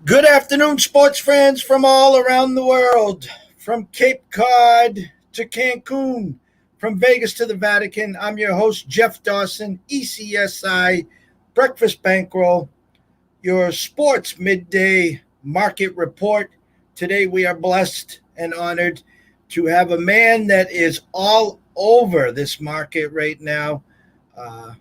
Good afternoon, sports fans from all around the world. From Cape Cod to Cancun, from Vegas to the Vatican, I'm your host, Jeff Dawson, ECSI, Breakfast Bankroll, your sports midday market report. Today, we are blessed and honored to have a man that is all over this market right now. Uh,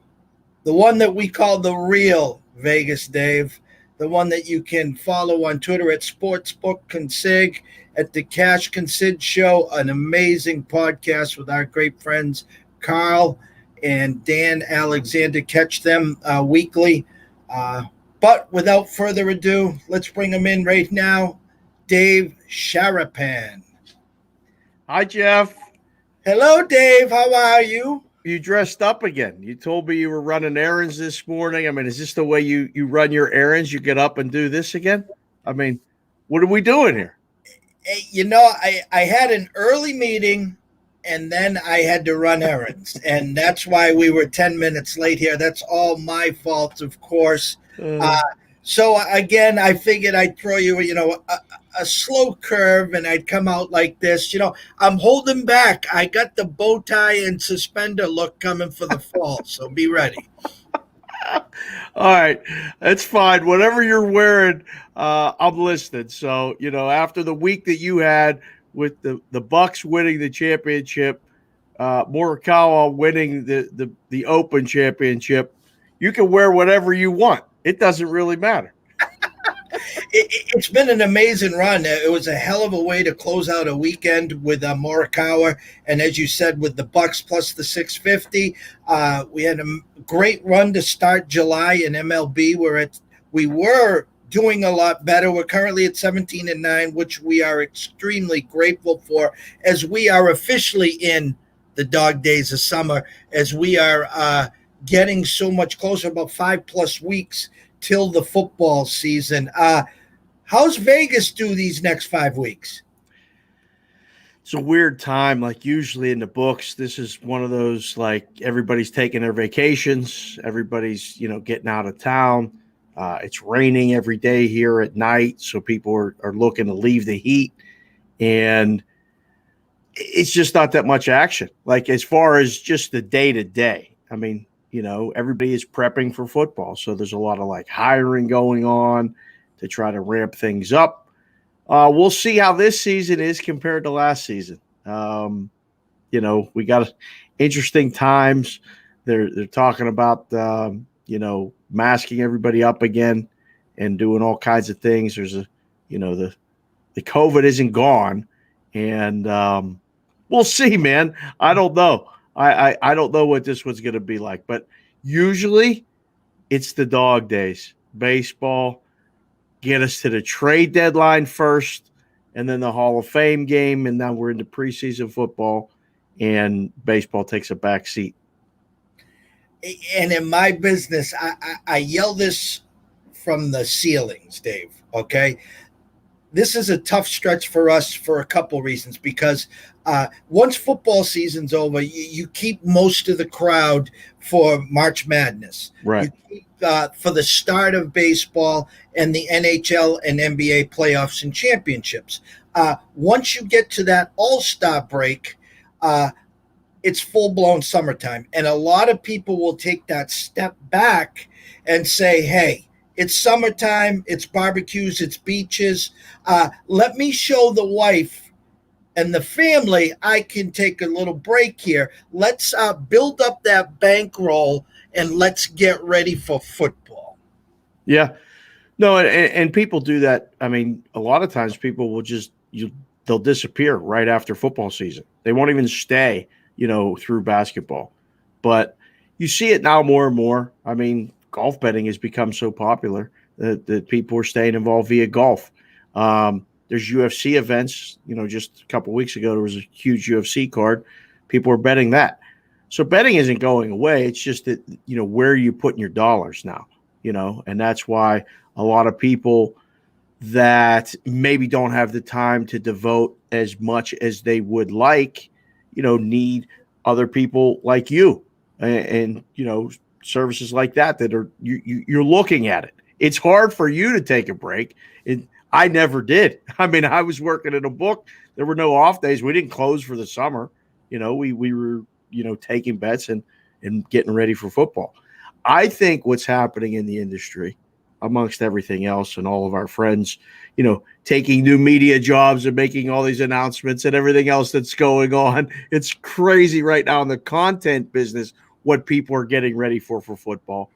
the one that we call the real Vegas Dave, the one that you can follow on Twitter at Sportsbook Consig, at the Cash Consid Show, an amazing podcast with our great friends Carl and Dan Alexander. Catch them weekly. But without further ado, let's bring them in right now. Dave Sharapan. Hi, Jeff. Hello, Dave. How are you? You dressed up again. You told me you were running errands this morning. I mean, is this the way you run your errands? You get up and do this again? I mean, what are we doing here? Hey, I had an early meeting and then I had to run errands. And that's why we were 10 minutes late here. That's all my fault, of course. Uh, Uh, so again, I figured I'd throw you, a slow curve and I'd come out like this. I'm holding back. I got the bow tie and suspender look coming for the fall. So be ready. all right, that's fine. Whatever you're wearing, I'm listening. So after the week that you had with the Bucks winning the championship, Morikawa winning the Open championship, you can wear whatever you want. It doesn't really matter. It's been an amazing run. It was a hell of a way to close out a weekend with Morikawa, and as you said, with the Bucks plus the 650. We had a great run to start July in MLB. We were doing a lot better. We're currently at 17-9, which we are extremely grateful for, as we are officially in the dog days of summer, as we are getting so much closer, about 5+ weeks till the football season. How's Vegas do these next 5 weeks? It's a weird time. Like usually in the books, this is one of those like everybody's taking their vacations, everybody's getting out of town. It's raining every day here at night, so people are looking to leave the heat, and it's just not that much action. Like as far as just the day to day, I mean, everybody is prepping for football, so there's a lot of like hiring going on to try to ramp things up. We'll see how this season is compared to last season. We got interesting times. They're talking about masking everybody up again and doing all kinds of things. There's the COVID isn't gone, and we'll see, man. I don't know. I don't know what this one's going to be like, but usually it's the dog days. Baseball, get us to the trade deadline first, and then the Hall of Fame game, and now we're into preseason football, and baseball takes a back seat. And in my business, I yell this from the ceilings, Dave. Okay. This is a tough stretch for us for a couple reasons, because once football season's over, you keep most of the crowd for March Madness. Right. You keep for the start of baseball and the NHL and NBA playoffs and championships. Once you get to that All-Star break, it's full-blown summertime. And a lot of people will take that step back and say, hey, it's summertime, it's barbecues, it's beaches. Let me show the wife and the family I can take a little break here. Let's build up that bankroll and let's get ready for football. Yeah. No, and people do that. I mean, a lot of times people will they'll disappear right after football season. They won't even stay, through basketball. But you see it now more and more. I mean, golf betting has become so popular that people are staying involved via golf. There's UFC events. Just a couple of weeks ago, there was a huge UFC card. People are betting that. So betting isn't going away. It's just that, where are you putting your dollars now? And that's why a lot of people that maybe don't have the time to devote as much as they would like, need other people like you and services like that are you're looking at it. It's hard for you to take a break. I never did. I mean, I was working in a book. There were no off days. We didn't close for the summer. We were, taking bets and getting ready for football. I think what's happening in the industry, amongst everything else, and all of our friends, taking new media jobs and making all these announcements and everything else that's going on. It's crazy right now in the content business what people are getting ready for football.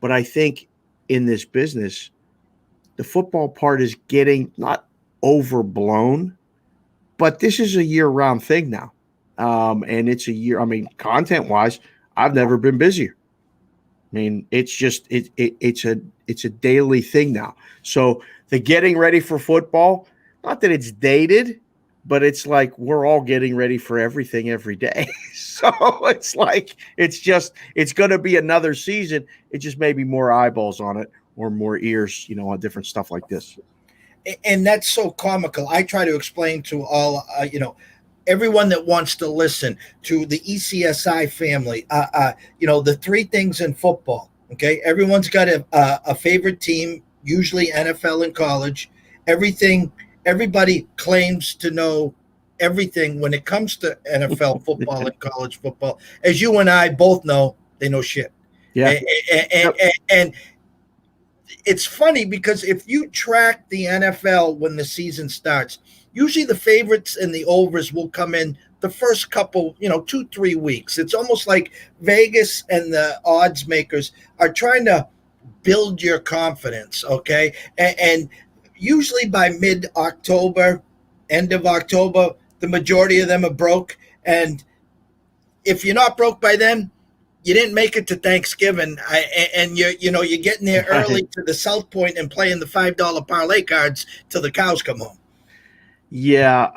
But I think in this business, the football part is getting not overblown, but this is a year-round thing now. And it's a year. I mean, content-wise, I've never been busier. I mean, it's just it's a daily thing now. So the getting ready for football, not that it's dated, but it's like we're all getting ready for everything every day. So it's like it's going to be another season. It just may be more eyeballs on it or more ears, on different stuff like this. And that's so comical. I try to explain to all, everyone that wants to listen to the ECSI family, the three things in football. Okay. Everyone's got a favorite team, usually NFL and college. Everybody claims to know everything when it comes to NFL football and college football. As you and I both know, they know shit. Yeah. And it's funny because if you track the NFL when the season starts, usually the favorites and the overs will come in the first couple, 2-3 weeks. It's almost like Vegas and the odds makers are trying to build your confidence, okay? And usually by mid-October, end of October, the majority of them are broke. And if you're not broke by then, you didn't make it to Thanksgiving, and you're getting there early to the South Point and playing the $5 parlay cards till the cows come home. Yeah,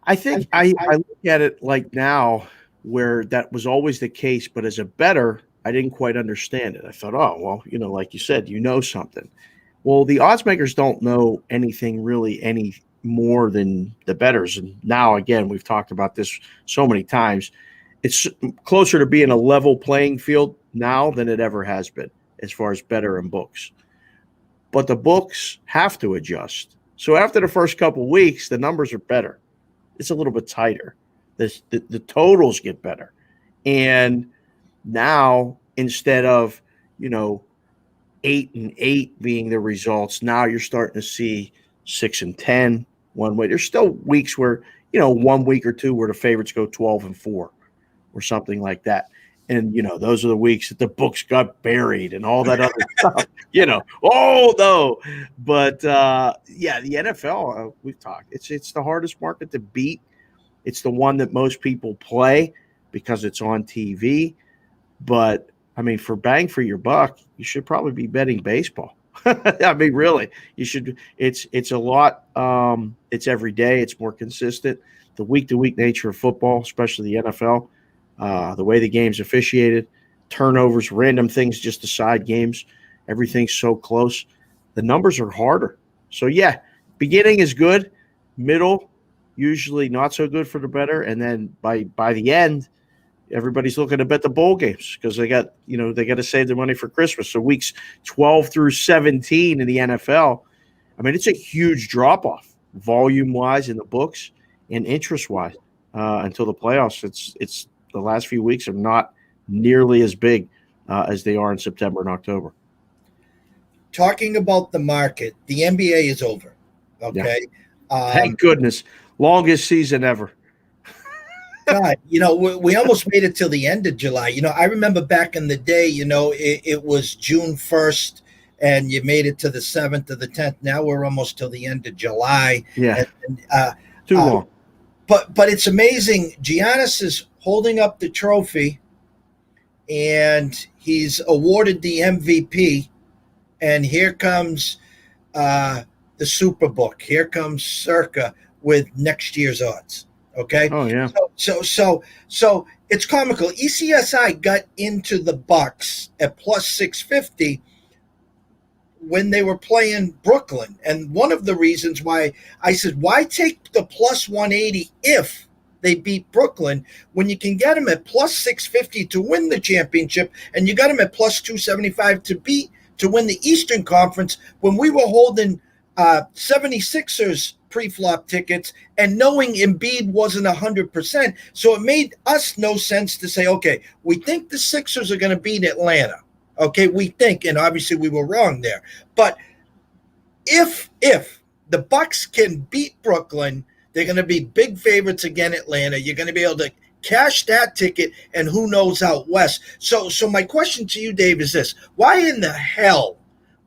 I think I look at it like now where that was always the case, but as a bettor, I didn't quite understand it. I thought, oh, well, like you said, something. Well, the odds makers don't know anything really any more than the bettors. And now, again, we've talked about this so many times. It's closer to being a level playing field now than it ever has been as far as bettor and books. But the books have to adjust. So after the first couple of weeks, the numbers are better. It's a little bit tighter. The totals get better. And now, instead of, 8-8 being the results, now you're starting to see 6-10 one way. There's still weeks where, 1 week or two where the favorites go 12-4 or something like that. And, those are the weeks that the books got buried and all that other stuff, oh, no. But, yeah, the NFL, we've talked, it's the hardest market to beat. It's the one that most people play because it's on TV. But, I mean, for bang for your buck, you should probably be betting baseball. I mean, really, you should. It's a lot. It's every day. It's more consistent. The week-to-week nature of football, especially the NFL, the way the game's officiated, turnovers, random things just decide games. Everything's so close. The numbers are harder. So, yeah, beginning is good. Middle, usually not so good for the bettor. And then by the end, everybody's looking to bet the bowl games because they got to save their money for Christmas. So weeks 12 through 17 in the NFL, I mean, it's a huge drop-off volume-wise in the books and interest-wise until the playoffs. It's the last few weeks are not nearly as big as they are in September and October. Talking about the market, the NBA is over. Okay. Yeah. Thank goodness. Longest season ever. God, we almost made it till the end of July. I remember back in the day, it was June 1st and you made it to the 7th or the 10th. Now we're almost till the end of July. Yeah. Too long. But it's amazing. Giannis is holding up the trophy and he's awarded the MVP. And here comes the Superbook. Here comes Circa with next year's odds. Okay. Oh yeah. So it's comical. ECSI got into the Bucks at plus 650 when they were playing Brooklyn, and one of the reasons why I said, why take the plus 180 if they beat Brooklyn when you can get them at plus 650 to win the championship, and you got them at plus 275 to beat to win the Eastern Conference when we were holding 76ers pre-flop tickets and knowing Embiid wasn't 100%. So it made us no sense to say, okay, we think the Sixers are going to beat Atlanta. Okay, we think, and obviously we were wrong there. But if the Bucks can beat Brooklyn, they're going to be big favorites again, Atlanta. You're going to be able to cash that ticket, and who knows out west. So my question to you, Dave, is this: why in the hell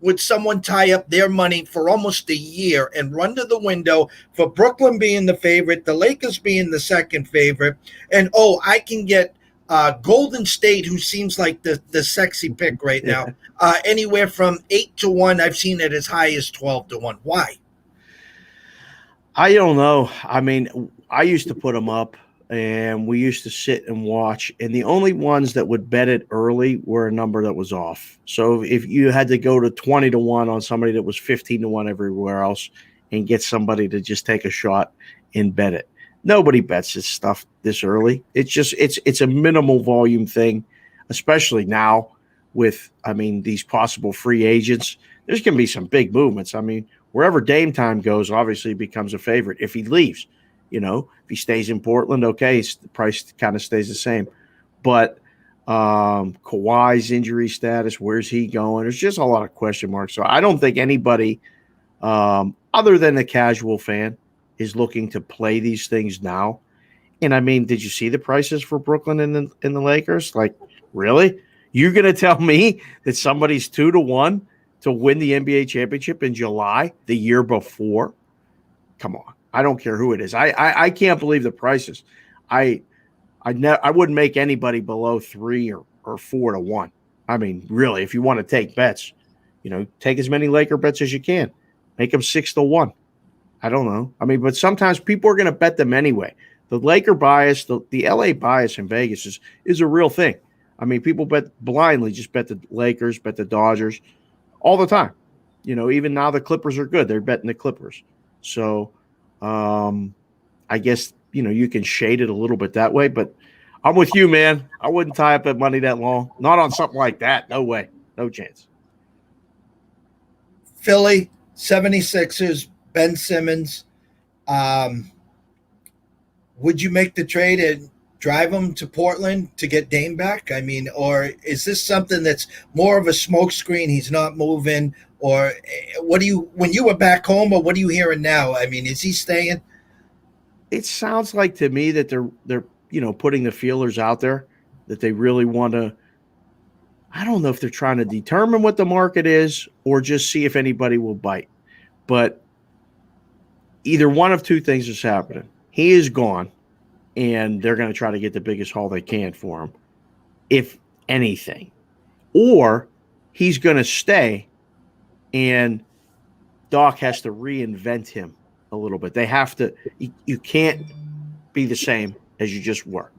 would someone tie up their money for almost a year and run to the window for Brooklyn being the favorite, the Lakers being the second favorite, and I can get Golden State, who seems like the sexy pick right now, anywhere from 8-1. I've seen it as high as 12-1. Why? I don't know. I mean, I used to put them up, and we used to sit and watch, and the only ones that would bet it early were a number that was off. So if you had to go to 20-1 on somebody that was 15-1 everywhere else and get somebody to just take a shot and bet it. Nobody bets this stuff this early. It's just it's a minimal volume thing, especially now with, I mean, these possible free agents. There's going to be some big movements. I mean, wherever Dame Time goes, obviously becomes a favorite. If he leaves, if he stays in Portland, okay, the price kind of stays the same. But Kawhi's injury status, where's he going? There's just a lot of question marks. So I don't think anybody other than the casual fan is looking to play these things now. And I mean, did you see the prices for Brooklyn and the Lakers? Like, really? You're going to tell me that somebody's 2-1 to win the NBA championship in July the year before? Come on. I don't care who it is. I can't believe the prices. I wouldn't make anybody below 3 or 4-1. I mean, really, if you want to take bets, take as many Laker bets as you can. Make them 6-1. I don't know. I mean, but sometimes people are going to bet them anyway. The Laker bias, the LA bias in Vegas is a real thing. I mean, people bet blindly, just bet the Lakers, bet the Dodgers all the time. Even now the Clippers are good. They're betting the Clippers. So I guess, you can shade it a little bit that way, but I'm with you, man. I wouldn't tie up that money that long. Not on something like that. No way. No chance. Philly, 76ers, Ben Simmons. Would you make the trade and drive him to Portland to get Dame back? I mean, or is this something that's more of a smokescreen? He's not moving, or when you were back home, or what are you hearing now? I mean, is he staying? It sounds like to me that they're putting the feelers out there, that they really want to. I don't know if they're trying to determine what the market is or just see if anybody will bite. But either one of two things is happening. He is gone, and they're going to try to get the biggest haul they can for him, if anything. Or he's going to stay, and Doc has to reinvent him a little bit. They have to – you can't be the same as you just were.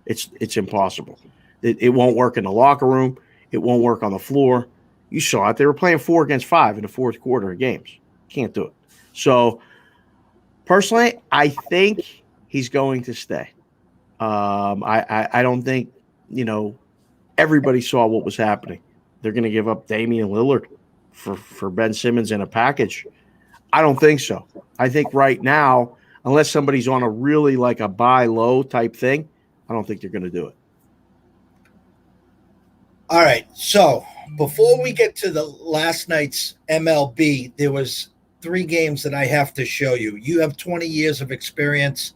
It's impossible. It won't work in the locker room. It won't work on the floor. You saw it. They were playing 4 against 5 in the fourth quarter of games. Can't do it. So – personally, I think he's going to stay. I don't think, everybody saw what was happening. They're going to give up Damian Lillard for Ben Simmons in a package. I don't think so. I think right now, unless somebody's on a really like a buy low type thing, I don't think they're going to do it. All right. So before we get to the last night's MLB, there was 3 games that I have to show you. You have 20 years of experience.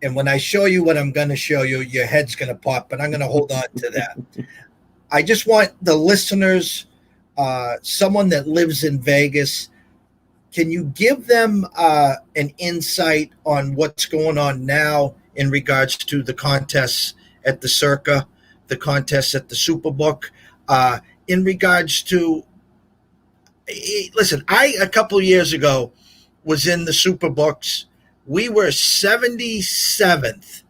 And when I show you what I'm going to show you, your head's going to pop, but I'm going to hold on to that. I just want the listeners, someone that lives in Vegas, can you give them an insight on what's going on now in regards to the contests at the Circa, the contests at the Superbook, in regards to listen, a couple years ago was in the Superbooks. We were 77th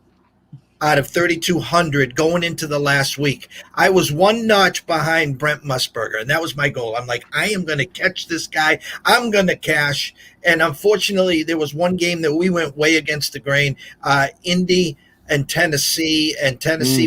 out of 3,200 going into the last week. I was 1 notch behind Brent Musburger, and that was my goal. I'm like, I am going to catch this guy. I'm going to cash. And unfortunately, there was one game that we went way against the grain, Indy and Tennessee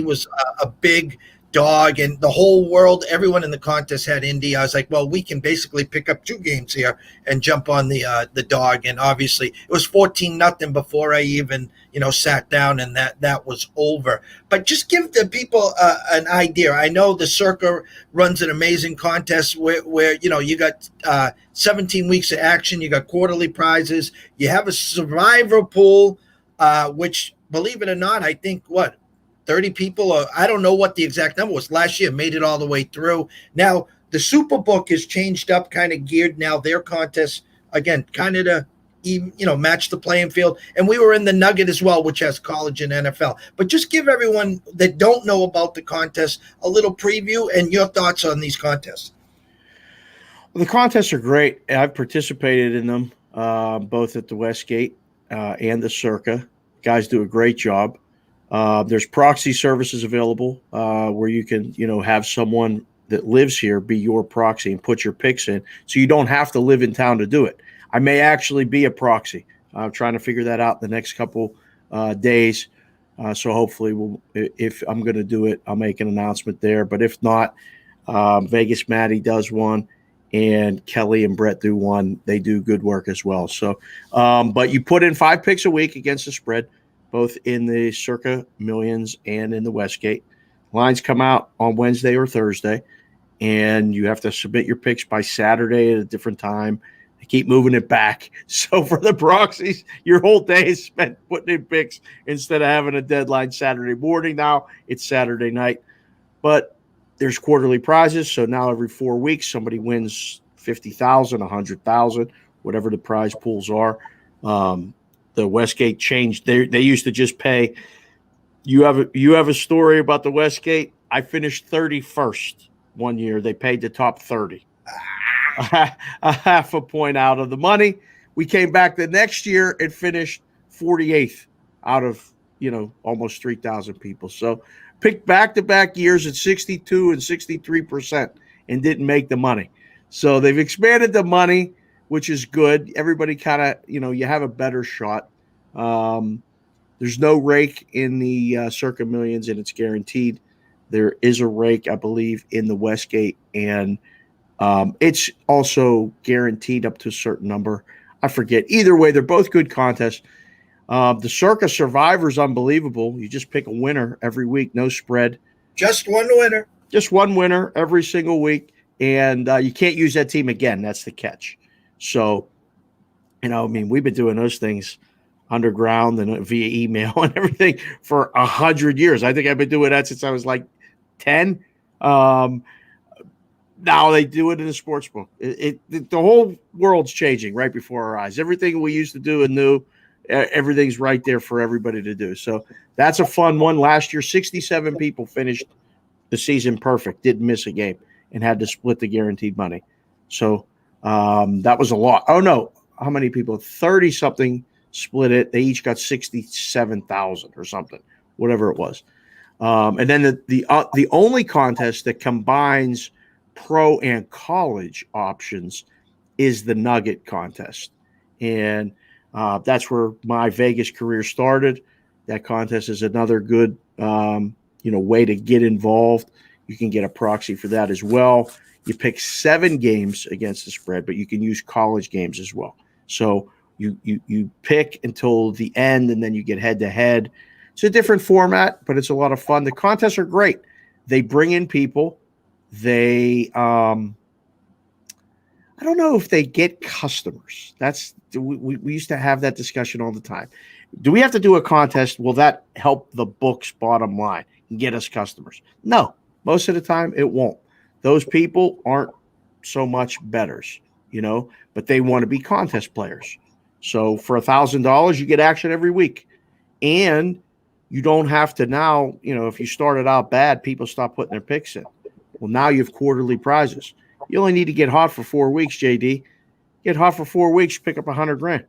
was a big dog, and the whole world, everyone in the contest had Indy. I was like, well, we can basically pick up 2 games here and jump on the dog. And obviously, it was 14-0 before I even sat down, and that was over. But just give the people an idea. I know the Circa runs an amazing contest where you got 17 weeks of action, you got quarterly prizes, you have a survivor pool, which, believe it or not, I think 30 people, or I don't know what the exact number was last year, made it all the way through. Now, the Superbook has changed up, kind of geared now their contests, again, kind of to match the playing field. And we were in the Nugget as well, which has college and NFL. But just give everyone that don't know about the contest a little preview and your thoughts on these contests. Well, the contests are great. I've participated in them, both at the Westgate and the Circa. Guys do a great job. There's proxy services available where you can, have someone that lives here be your proxy and put your picks in, so you don't have to live in town to do it. I may actually be a proxy. I'm trying to figure that out the next couple days. So hopefully, if I'm going to do it, I'll make an announcement there. But if not, Vegas Maddie does one, and Kelly and Brett do one. They do good work as well. So, but you put in 5 picks a week against the spread, both in the Circa Millions and in the Westgate. Lines come out on Wednesday or Thursday, and you have to submit your picks by Saturday at a different time. They keep moving it back. So for the proxies, your whole day is spent putting in picks instead of having a deadline Saturday morning. Now it's Saturday night. But there's quarterly prizes, so now every 4 weeks somebody wins $50,000, $100,000, whatever the prize pools are. The Westgate changed. They used to just pay. You have a story about the Westgate. I finished 31st one year. They paid the top 30, a half a point out of the money. We came back the next year and finished 48th out of almost 3,000 people. So picked back-to-back years at 62 and 63% and didn't make the money. So they've expanded the money, which is good. Everybody kind of, you have a better shot. There's no rake in the Circa Millions, and it's guaranteed. There is a rake, I believe, in the Westgate, and it's also guaranteed up to a certain number. I forget. Either way, they're both good contests. The Circa Survivor is unbelievable. You just pick a winner every week, no spread. Just one winner. Just one winner every single week, and you can't use that team again. That's the catch. So, we've been doing those things underground and via email and everything for 100 years. I think I've been doing that since I was like 10. Now they do it in the sports book. The whole world's changing right before our eyes. Everything we used to do and knew, everything's right there for everybody to do. So that's a fun one. Last year, 67 people finished the season perfect, didn't miss a game, and had to split the guaranteed money. So that was a lot. Oh, no. How many people? 30-something split it. They each got 67,000 or something, whatever it was. And then the only contest that combines pro and college options is the Nugget contest. And that's where my Vegas career started. That contest is another good, way to get involved. You can get a proxy for that as well. You pick 7 games against the spread, but you can use college games as well. So you pick until the end, and then you get head-to-head. It's a different format, but it's a lot of fun. The contests are great. They bring in people. They I don't know if they get customers. We used to have that discussion all the time. Do we have to do a contest? Will that help the book's bottom line and get us customers? No. Most of the time, it won't. Those people aren't so much bettors, but they want to be contest players. So for $1,000, you get action every week. And you don't have to now, if you started out bad, people stop putting their picks in. Well, now you have quarterly prizes. You only need to get hot for 4 weeks, JD. Get hot for 4 weeks, pick up $100,000.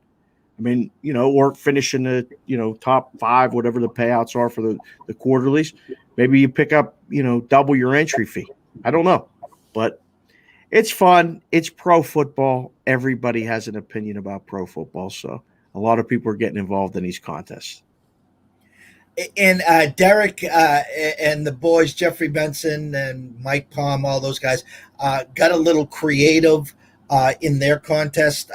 Or finish in the, top 5, whatever the payouts are for the quarterlies. Maybe you pick up, double your entry fee. I don't know. But it's fun. It's pro football. Everybody has an opinion about pro football. So a lot of people are getting involved in these contests. And Derek and the boys, Jeffrey Benson and Mike Palm, all those guys, got a little creative in their contest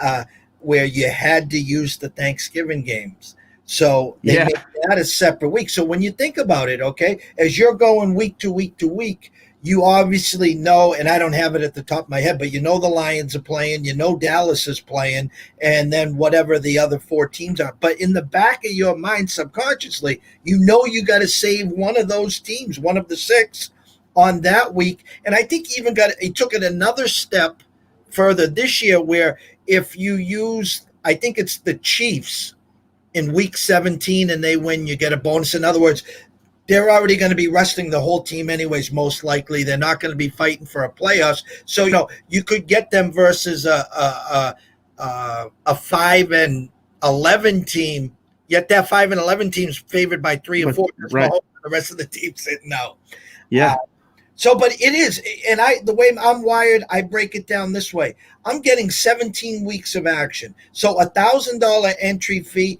where you had to use the Thanksgiving games. So they Yeah. made that a separate week. So when you think about it, okay, as you're going week to week to week, you obviously know, and I don't have it at the top of my head, but you know the Lions are playing, you know Dallas is playing, and then whatever the other four teams are. But in the back of your mind, subconsciously, you know you got to save one of those teams, one of the six, on that week. And I think he took it another step further this year, where if you use, I think it's the Chiefs in week 17 and they win, you get a bonus. In other words, they're already going to be resting the whole team anyways, most likely. They're not going to be fighting for a playoffs. So, you could get them versus a 5-11 team, yet that 5-11 team's favored by 3 and 4. There's no hope for the rest of the team sitting out. Yeah. But it is, and the way I'm wired, I break it down this way. I'm getting 17 weeks of action. So $1,000 entry fee,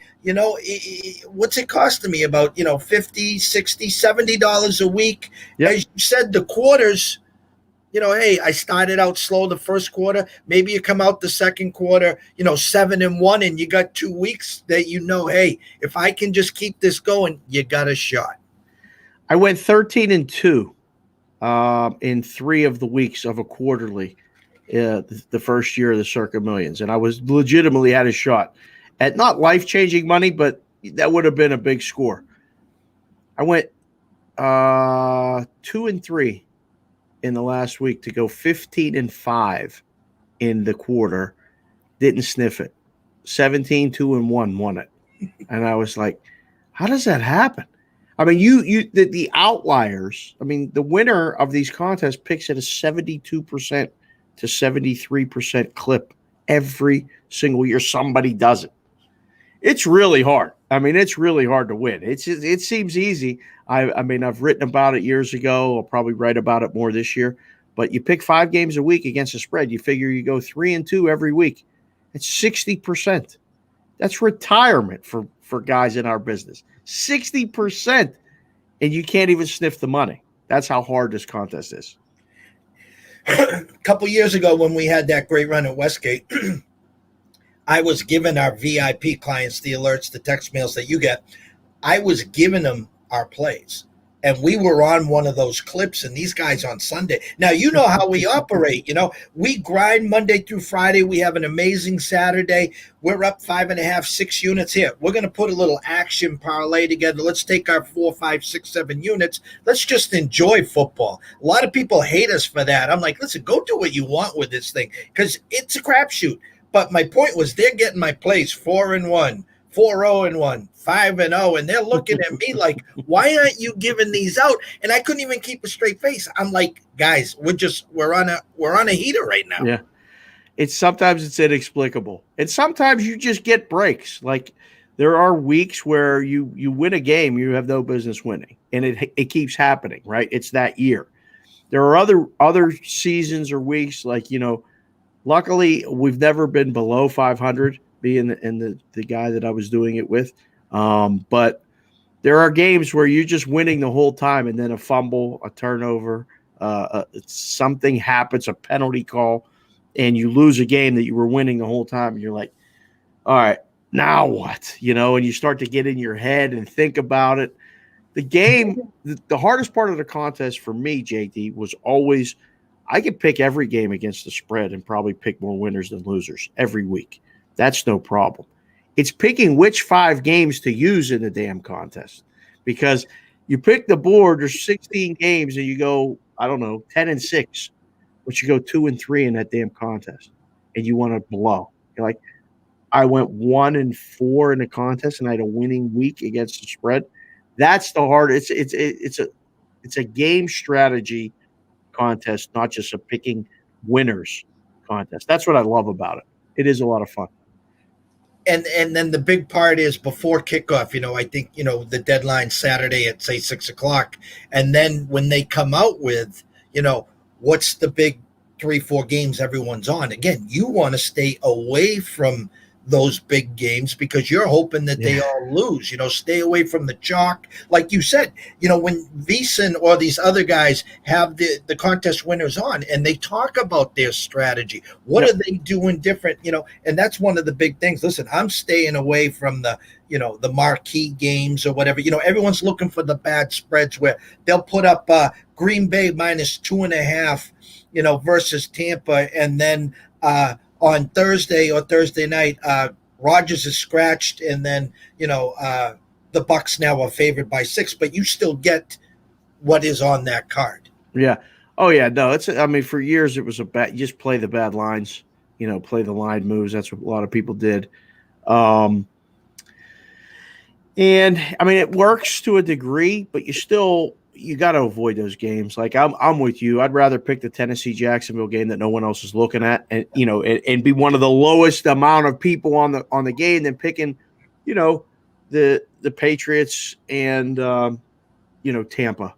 what's it costing me? About, $50, $60, $70 a week. Yep. As you said, the quarters, hey, I started out slow the first quarter. Maybe you come out the second quarter, 7-1, and you got 2 weeks that hey, if I can just keep this going, you got a shot. I went 13-2. In 3 of the weeks of a quarterly, the first year of the Circa Millions. And I was legitimately had a shot at not life-changing money, but that would have been a big score. I went 2-3 in the last week to go 15-5 in the quarter. Didn't sniff it. 17-2-1 won it. And I was like, how does that happen? I mean, the outliers. I mean, the winner of these contests picks at a 72% to 73% clip every single year. Somebody does it. It's really hard. I mean, it's really hard to win. It seems easy. I mean, I've written about it years ago. I'll probably write about it more this year. But you pick 5 games a week against the spread. You figure you go 3-2 every week. It's 60%. That's retirement for guys in our business. 60%, and you can't even sniff the money. That's how hard this contest is. A couple years ago when we had that great run at Westgate, I was giving our VIP clients the alerts, the text mails that you get. I was giving them our plays. And we were on one of those clips, and these guys on Sunday. Now, you know how we operate. We grind Monday through Friday. We have an amazing Saturday. We're up 5.5, 6 units here. We're going to put a little action parlay together. Let's take our 4, 5, 6, 7 units. Let's just enjoy football. A lot of people hate us for that. I'm like, listen, go do what you want with this thing because it's a crapshoot. But my point was they're getting my plays 4-1. 4-0-1, 5-0, and they're looking at me like, why aren't you giving these out? And I couldn't even keep a straight face. I'm like, guys, we're on a heater right now. Yeah. Sometimes it's inexplicable. And sometimes you just get breaks. Like there are weeks where you win a game you have no business winning. And it keeps happening, right? It's that year. There are other seasons or weeks like, luckily we've never been below 500. Being the guy that I was doing it with. But there are games where you're just winning the whole time and then a fumble, a turnover, something happens, a penalty call, and you lose a game that you were winning the whole time. And you're like, all right, now what? And you start to get in your head and think about it. The game, the hardest part of the contest for me, JD, was always I could pick every game against the spread and probably pick more winners than losers every week. That's no problem. It's picking which 5 games to use in the damn contest because you pick the board, there's 16 games and you go, I don't know, 10-6, but you go 2-3 in that damn contest and you want to blow. You're like, I went 1-4 in the contest and I had a winning week against the spread. That's the hard. It's a game strategy contest, not just a picking winners contest. That's what I love about it. It is a lot of fun. And then the big part is before kickoff, I think, the deadline Saturday at say 6:00. And then when they come out with, what's the big 3-4 games everyone's on? Again, you want to stay away from those big games because you're hoping that they all lose. Stay away from the chalk. Like you said, when Veasan or these other guys have the contest winners on and they talk about their strategy, what are they doing different? And that's one of the big things. Listen, I'm staying away from the marquee games or whatever. Everyone's looking for the bad spreads where they'll put up Green Bay -2.5, versus Tampa, and then on Thursday or Thursday night, Rodgers is scratched, and then the Bucks now are favored by 6, but you still get what is on that card. Yeah. Oh yeah. No, for years it was you just play the bad lines, play the line moves. That's what a lot of people did. And it works to a degree, but you got to avoid those games. Like I'm with you. I'd rather pick the Tennessee Jacksonville game that no one else is looking at, and and be one of the lowest amount of people on the game than picking, the Patriots and Tampa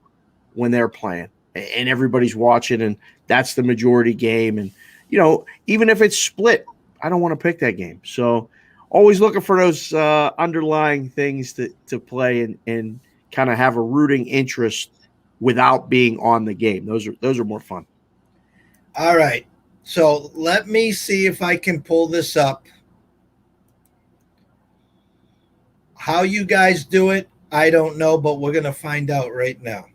when they're playing and everybody's watching, and that's the majority game. And even if it's split, I don't want to pick that game. So always looking for those underlying things to play and kind of have a rooting interest without being on the game. Those are more fun. All right. So let me see if I can pull this up. How you guys do it, I don't know, but we're going to find out right now.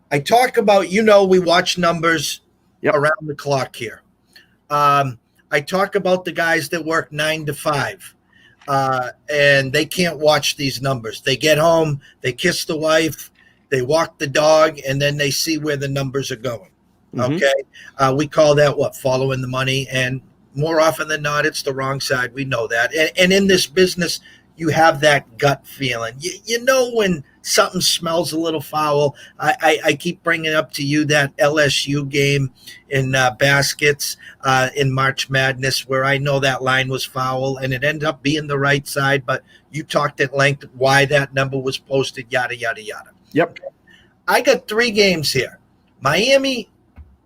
I talk about, we watch numbers around the clock here. I talk about the guys that work 9 to 5. And they can't watch these numbers. They get home, they kiss the wife, they walk the dog, and then they see where the numbers are going. Mm-hmm. Okay? We call that following the money. And more often than not, it's the wrong side. We know that. And in this business, you have that gut feeling. You know when something smells a little foul. I keep bringing up to you that LSU game in baskets in March Madness where I know that line was foul and it ended up being the right side, but you talked at length why that number was posted, yada, yada, yada. Yep. I got 3 games here. Miami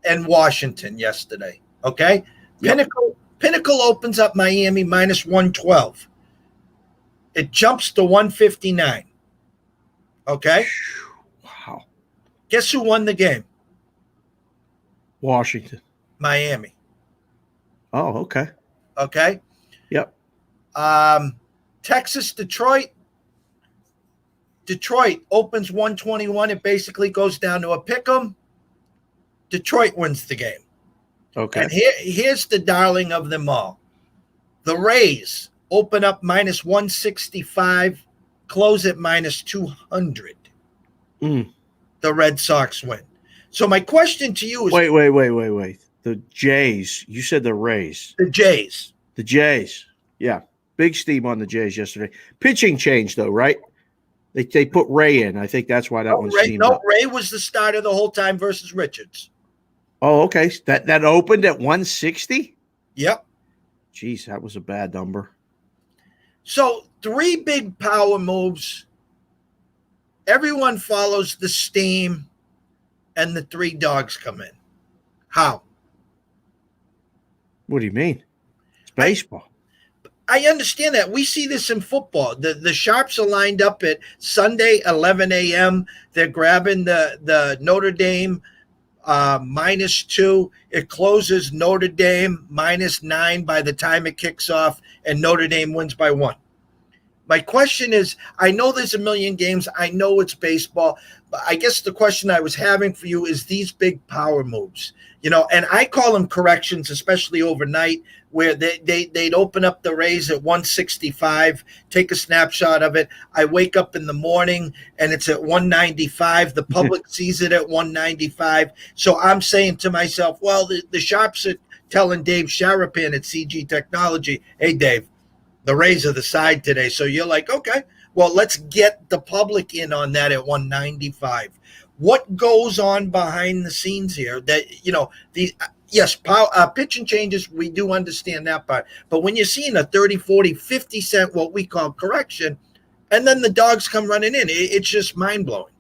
and Washington yesterday, okay? Yep. Pinnacle opens up Miami -112. It jumps to 159. Okay. Wow. Guess who won the game? Washington. Miami. Oh, okay. Okay. Yep. Texas, Detroit. Detroit opens 121. It basically goes down to a pick 'em. Detroit wins the game. Okay. And here's the darling of them all. The Rays open up -165, close at -200. The Red Sox win. So my question to you is... Wait. The Jays. You said the Rays. The Jays. The Jays. Yeah. Big steam on the Jays yesterday. Pitching change, though, right? They put Ray in. I think that's why that one steamed up. Ray was the starter the whole time versus Richards. Oh, okay. That opened at 160? Yep. Jeez, that was a bad number. So 3 big power moves. Everyone follows the steam, and the 3 dogs come in. How? What do you mean? It's baseball. I understand that. We see this in football. The Sharps are lined up at Sunday, 11 a.m. They're grabbing the Notre Dame -2. It closes Notre Dame -9 by the time it kicks off, and Notre Dame wins by 1. My question is, I know there's a million games. I know it's baseball. But I guess the question I was having for you is these big power moves, and I call them corrections, especially overnight, where they'd open up the Rays at 165, take a snapshot of it. I wake up in the morning and it's at 195. The public sees it at 195. So I'm saying to myself, well, the Sharps are telling Dave Sharapan at CG Technology, hey, Dave, the Rays are the side today. So you're like, okay, well, let's get the public in on that at 195. What goes on behind the scenes here that, yes, pitching changes, we do understand that part. But when you're seeing a 30, 40, 50 cent, what we call correction, and then the dogs come running in, it's just mind-blowing.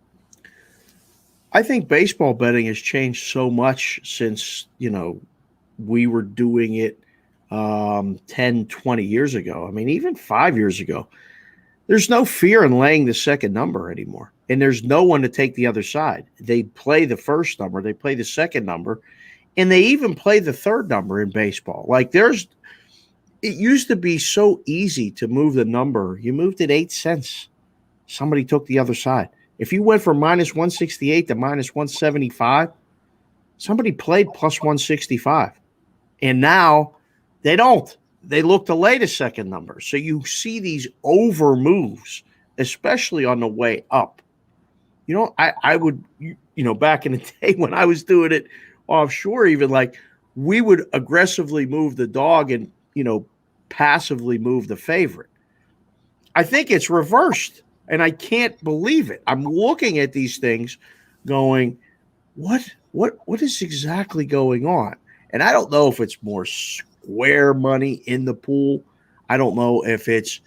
I think baseball betting has changed so much since, we were doing it 10, 20 years ago. I mean, even 5 years ago, there's no fear in laying the second number anymore. And there's no one to take the other side. They play the first number, they play the second number, and they even play the third number in baseball. Like it used to be so easy to move the number. You moved it 8 cents. Somebody took the other side. If you went from minus 168 to minus 175, somebody played plus 165. And now they don't. They look to lay the second number. So you see these over moves, especially on the way up. I would, back in the day when I was doing it offshore, even like we would aggressively move the dog and, passively move the favorite. I think it's reversed, and I can't believe it. I'm looking at these things going, what is exactly going on? And I don't know if it's more square money in the pool. I don't know if it's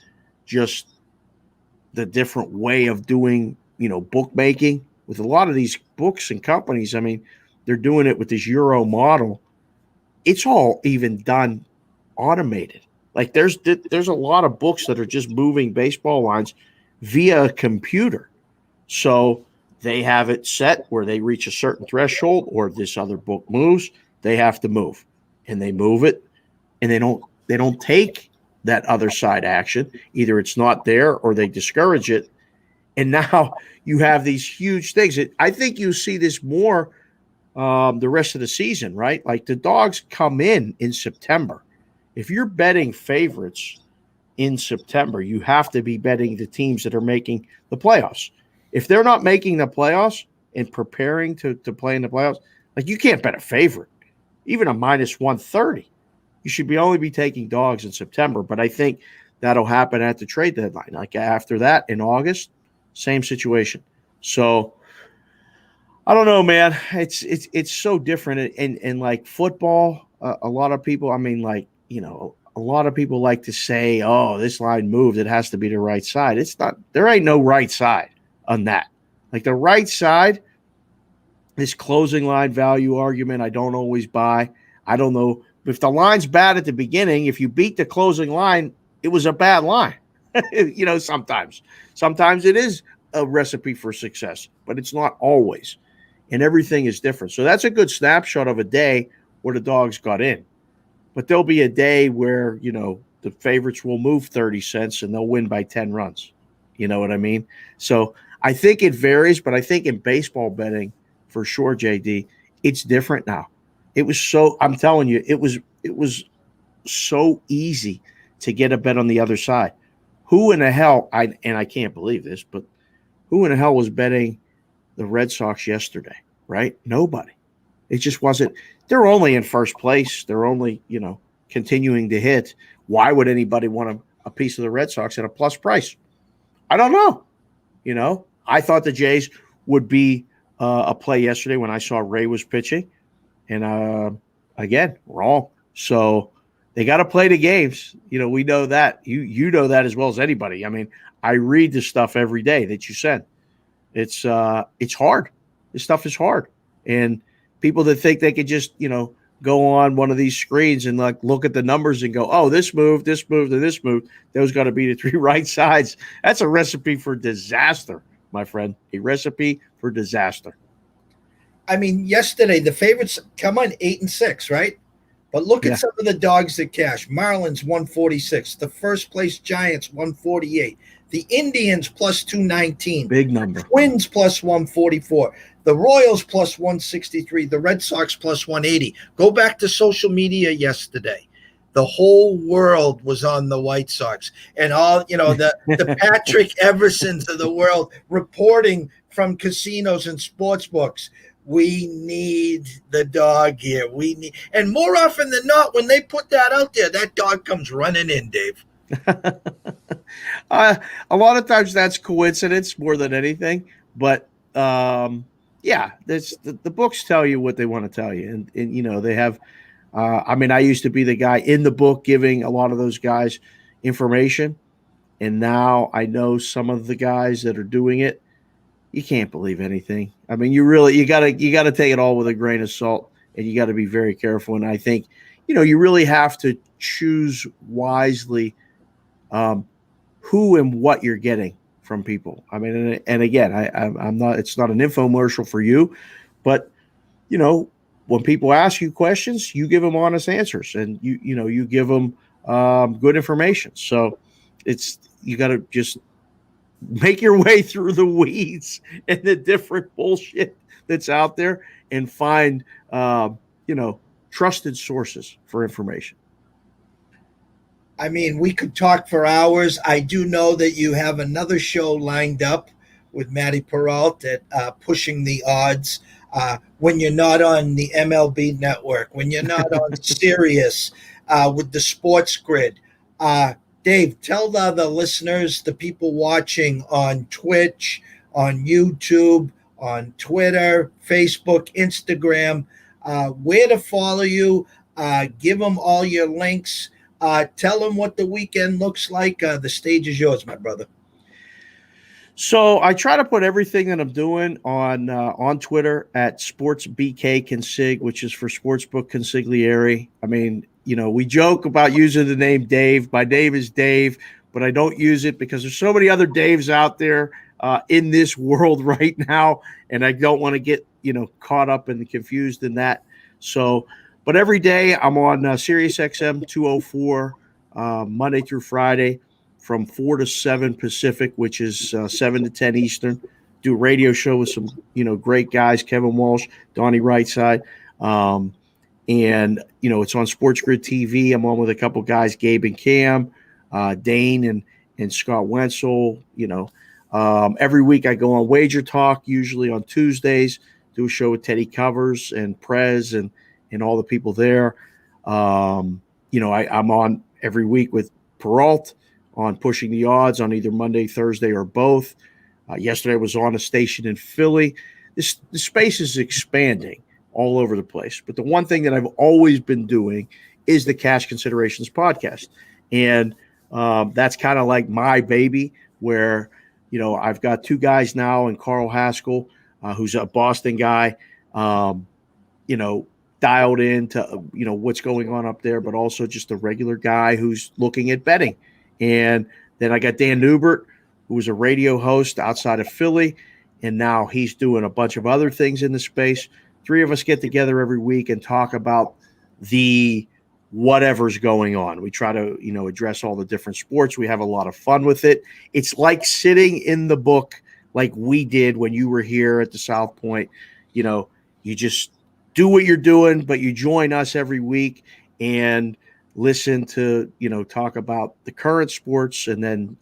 just the different way of doing, bookmaking with a lot of these books and companies. I mean, they're doing it with this Euro model. It's all even done automated. Like there's a lot of books that are just moving baseball lines via a computer. So they have it set where they reach a certain threshold or this other book moves, they have to move. And they move it, and they don't take that other side action. Either it's not there or they discourage it. And now you have these huge things. I think you see this more the rest of the season, right? Like the dogs come in September. If you're betting favorites in September, you have to be betting the teams that are making the playoffs. If they're not making the playoffs and preparing to play in the playoffs, like you can't bet a favorite, even a minus 130. You should only be taking dogs in September. But I think that'll happen at the trade deadline. Like after that in August, same situation. So I don't know, man. It's so different. And like football, a lot of people, I mean, like, a lot of people like to say, oh, this line moved. It has to be the right side. It's not. There ain't no right side on that. Like the right side, this closing line value argument, I don't always buy. I don't know. If the line's bad at the beginning, if you beat the closing line, it was a bad line. Sometimes. Sometimes it is a recipe for success, but it's not always. And everything is different. So that's a good snapshot of a day where the dogs got in. But there'll be a day where, the favorites will move 30 cents and they'll win by 10 runs. You know what I mean? So I think it varies, but I think in baseball betting, for sure, JD, it's different now. I'm telling you, it was so easy to get a bet on the other side. Who in the hell, I can't believe this, but who in the hell was betting the Red Sox yesterday, right? Nobody. It just wasn't. They're only in first place. They're only, continuing to hit. Why would anybody want a piece of the Red Sox at a plus price? I don't know. I thought the Jays would be a play yesterday when I saw Ray was pitching. And again, wrong. So they got to play the games. We know that. You know that as well as anybody. I mean, I read the stuff every day that you send. It's hard. This stuff is hard. And people that think they could just, go on one of these screens and like look at the numbers and go, oh, this moved, and this moved. Those got to be the three right sides. That's a recipe for disaster, my friend. A recipe for disaster. I mean, yesterday the favorites come on 8-6, right? But look at some of the dogs that cash. Marlins 146, the first place Giants 148, the Indians plus 219, big number. Twins plus 144, the Royals plus 163, the Red Sox plus 180. Go back to social media yesterday. The whole world was on the White Sox, and all the Patrick Eversons of the world reporting from casinos and sports books. We need the dog here. And more often than not, when they put that out there, that dog comes running in, Dave. A lot of times that's coincidence more than anything. But the books tell you what they want to tell you, and they have. I used to be the guy in the book giving a lot of those guys information, and now I know some of the guys that are doing it. You can't believe anything. I mean, you gotta take it all with a grain of salt. and you got to be very careful. And I think, you really have to choose wisely who and what you're getting from people. I mean, and again, I'm not. It's not an infomercial for you, but when people ask you questions, you give them honest answers, and you give them good information. So you got to just make your way through the weeds and the different bullshit that's out there, and find trusted sources for information. I mean, we could talk for hours. I do know that you have another show lined up with Matty Peralt at Pushing the Odds. When you're not on the MLB network, when you're not on Sirius with the Sports Grid. Dave, tell the listeners, the people watching on Twitch, on YouTube, on Twitter, Facebook, Instagram, where to follow you. Give them all your links. Tell them what the weekend looks like. The stage is yours, my brother. So I try to put everything that I'm doing on Twitter at SportsBKConsig, which is for Sportsbook Consigliere. I mean, we joke about using the name Dave. My name is Dave, but I don't use it because there's so many other Daves out there in this world right now, and I don't want to get caught up and confused in that. So, but every day I'm on Sirius XM 204 Monday through Friday from 4 to 7 Pacific, which is 7 to 10 Eastern. Do a radio show with some great guys, Kevin Walsh, Donnie Rightside. And it's on Sports Grid TV. I'm on with a couple guys, Gabe and Cam, Dane and Scott Wenzel. Every week I go on Wager Talk, usually on Tuesdays, do a show with Teddy Covers and Prez and all the people there. I'm on every week with Peralt on Pushing the Odds on either Monday, Thursday, or both. Yesterday I was on a station in Philly. The space is expanding all over the place. But the one thing that I've always been doing is the Cash Considerations podcast. And that's kind of like my baby, where, I've got two guys now, and Carl Haskell, who's a Boston guy, dialed into, what's going on up there, but also just a regular guy who's looking at betting. And then I got Dan Newbert, who was a radio host outside of Philly, and now he's doing a bunch of other things in the space. Three of us get together every week and talk about the whatever's going on. We try to, address all the different sports. We have a lot of fun with it. It's like sitting in the book like we did when you were here at the South Point. You just do what you're doing, but you join us every week and listen to, talk about the current sports and then,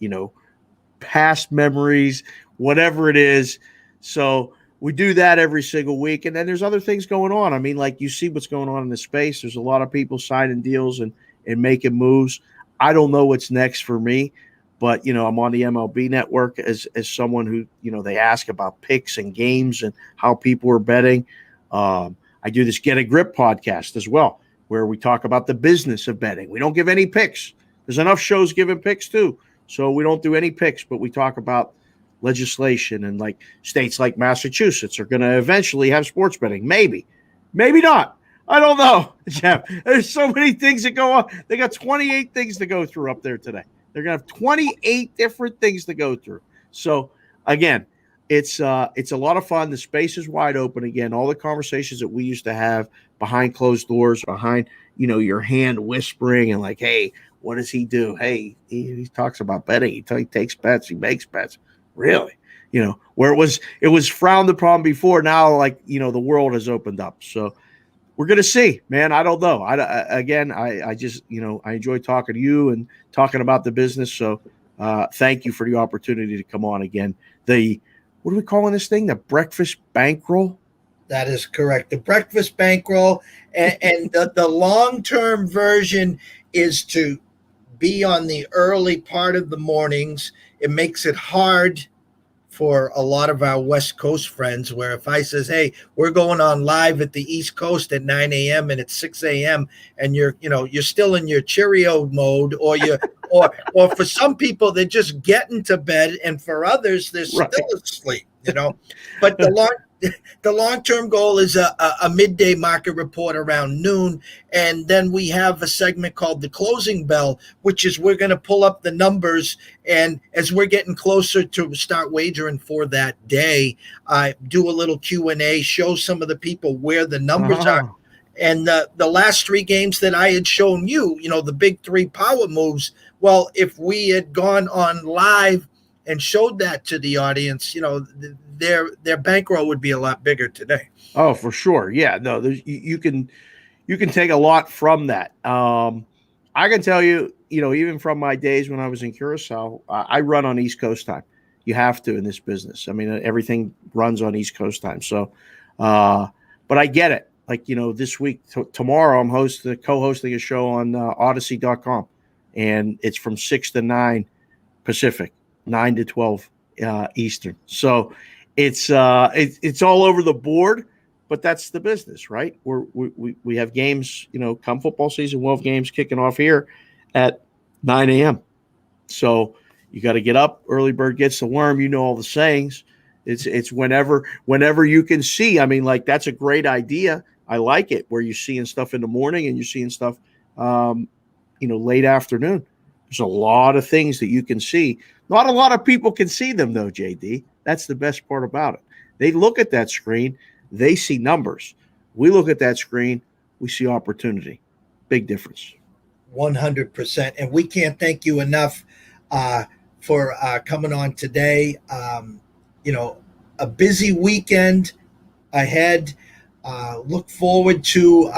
past memories, whatever it is. So we do that every single week. And then there's other things going on. I mean, like, you see what's going on in the space. There's a lot of people signing deals and making moves. I don't know what's next for me, but, I'm on the MLB network as someone who, they ask about picks and games and how people are betting. I do this Get a Grip podcast as well, where we talk about the business of betting. We don't give any picks. There's enough shows giving picks too. So we don't do any picks, but we talk about legislation, and like states like Massachusetts are going to eventually have sports betting. Maybe not. I don't know, Jeff. There's so many things that go on. They got 28 things to go through up there today. They're going to have 28 different things to go through. So again, it's a lot of fun. The space is wide open again. All the conversations that we used to have behind closed doors, behind, your hand whispering and like, hey, what does he do? Hey, he talks about betting. He takes bets. He makes bets. Really? Where it was frowned upon before. Now, like, the world has opened up. So we're going to see, man. I don't know. I just, I enjoy talking to you and talking about the business. So thank you for the opportunity to come on again. What are we calling this thing? The Breakfast Bankroll? That is correct. The Breakfast Bankroll. And the long-term version is to be on the early part of the mornings. It makes it hard for a lot of our West Coast friends, where if I says, hey, we're going on live at the East Coast at 9 a.m. and it's 6 a.m. and you're still in your Cheerio mode, or or for some people, they're just getting to bed, and for others, they're still asleep, But the long-term goal is a midday market report around noon, and then we have a segment called the closing bell, which is we're going to pull up the numbers, and as we're getting closer to start wagering for that day, do a little Q&A, show some of the people where the numbers are. Oh, And the last three games that I had shown you, the big three power moves, well, if we had gone on live and showed that to the audience, their bankroll would be a lot bigger today. oh, for sure. Yeah, no, you can take a lot from that. I can tell you, even from my days when I was in Curacao, I run on East Coast time. You have to in this business. I mean, everything runs on East Coast time. So, but I get it. Like, this week, tomorrow, I'm co-hosting a show on Odyssey.com, and it's from 6 to 9 Pacific, 9 to 12 Eastern. So it's all over the board. But that's the business, right? We have games, come football season, we'll have games kicking off here at 9 a.m. So you got to get up. Early bird gets the worm. You know all the sayings. It's whenever you can see. I mean, like, that's a great idea. I like it, where you're seeing stuff in the morning and you're seeing stuff, late afternoon. There's a lot of things that you can see. Not a lot of people can see them, though, JD. That's the best part about it. They look at that screen. They see numbers. We look at that screen. We see opportunity. Big difference. 100%. And we can't thank you enough for coming on today. A busy weekend ahead. Look forward to,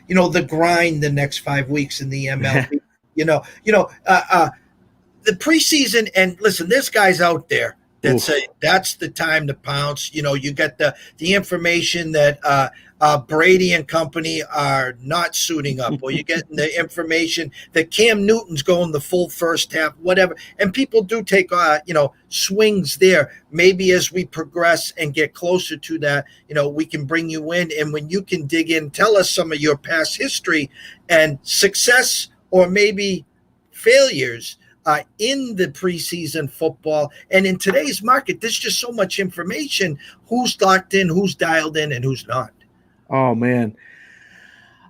the grind the next 5 weeks in the MLB. The preseason, and listen, there's guys out there that say that's the time to pounce. You get the information that Brady and company are not suiting up, or you're getting the information that Cam Newton's going the full first half, whatever. And people do take swings there. Maybe as we progress and get closer to that, we can bring you in, and when you can dig in, tell us some of your past history and success, or maybe failures in the preseason football. And in today's market, there's just so much information. Who's locked in, who's dialed in, and who's not. Oh, man.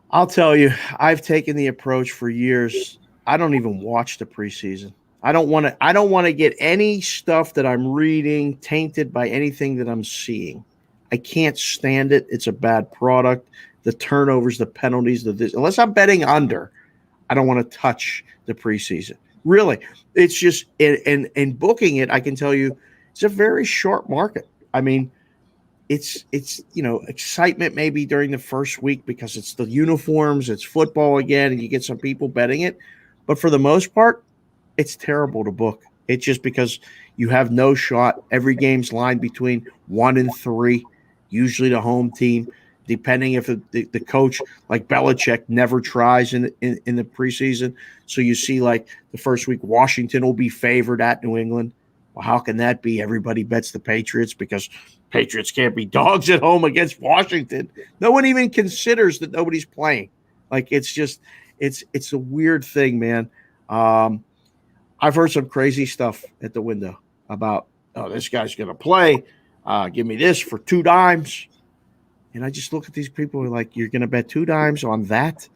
I'll tell you, I've taken the approach for years. I don't even watch the preseason. I don't want to get any stuff that I'm reading tainted by anything that I'm seeing. I can't stand it. It's a bad product. The turnovers, the penalties, unless I'm betting under, I don't want to touch the preseason. Really, it's just in booking it. I can tell you, it's a very short market. I mean, it's excitement maybe during the first week because it's the uniforms, it's football again, and you get some people betting it. But for the most part, it's terrible to book. It's just because you have no shot. Every game's lined between 1 and 3, usually the home team. Depending if the coach, like Belichick, never tries in the preseason. So you see, like, the first week, Washington will be favored at New England. Well, how can that be? Everybody bets the Patriots because Patriots can't be dogs at home against Washington. No one even considers that nobody's playing. Like, it's a weird thing, man. I've heard some crazy stuff at the window about, this guy's going to play. Give me this for 2 dimes. And I just look at these people who are like, you're going to bet 2 dimes on that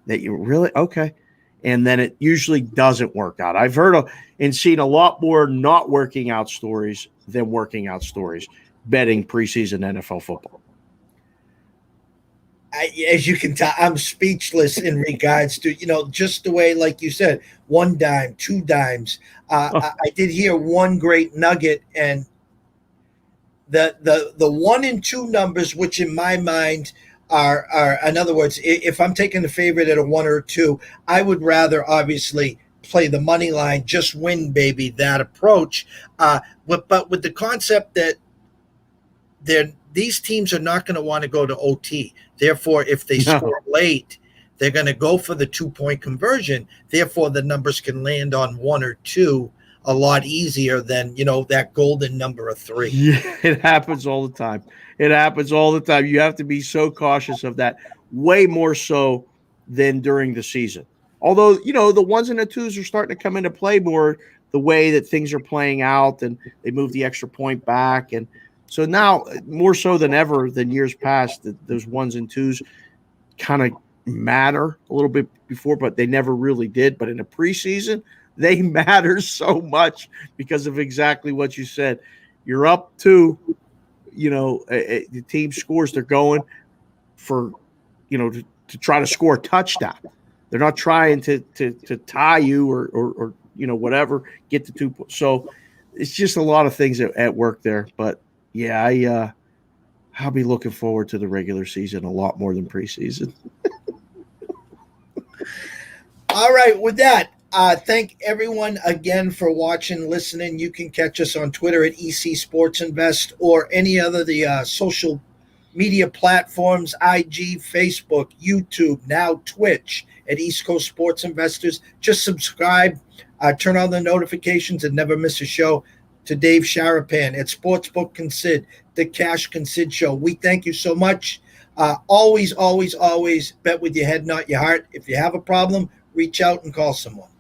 you really, okay. And then it usually doesn't work out. I've heard and seen a lot more not working out stories than working out stories betting preseason NFL football. As you can tell, I'm speechless in regards to, just the way, like you said, 1 dime, 2 dimes. I did hear one great nugget, and the 1 and 2 numbers, which in my mind are in other words, if I'm taking the favorite at a 1 or 2, I would rather obviously play the money line, just win, baby, that approach. But with the concept that these teams are not going to want to go to OT. Therefore, if they score late, they're going to go for the 2-point conversion. Therefore, the numbers can land on 1 or 2 a lot easier than, that golden number of 3. Yeah, it happens all the time. It happens all the time. You have to be so cautious of that, way more so than during the season. Although, the 1s and the 2s are starting to come into play more the way that things are playing out, and they move the extra point back. And So now, more so than ever than years past, those ones and twos kind of matter a little bit before, but they never really did. But in the preseason, they matter so much because of exactly what you said. You're up two, the team scores, they're going for, to try to score a touchdown. They're not trying to tie you or whatever, get the 2 points. So it's just a lot of things at work there. But yeah, I'll be looking forward to the regular season a lot more than preseason. All right, with that, thank everyone again for watching, listening. You can catch us on Twitter at EC Sports Invest or any other of the social media platforms, IG, Facebook, YouTube, now Twitch at East Coast Sports Investors. Just subscribe, turn on the notifications, and never miss a show. To Dave Sharapan at Sportsbook Consid, the Cash Consid Show. We thank you so much. Always, always, always bet with your head, not your heart. If you have a problem, reach out and call someone.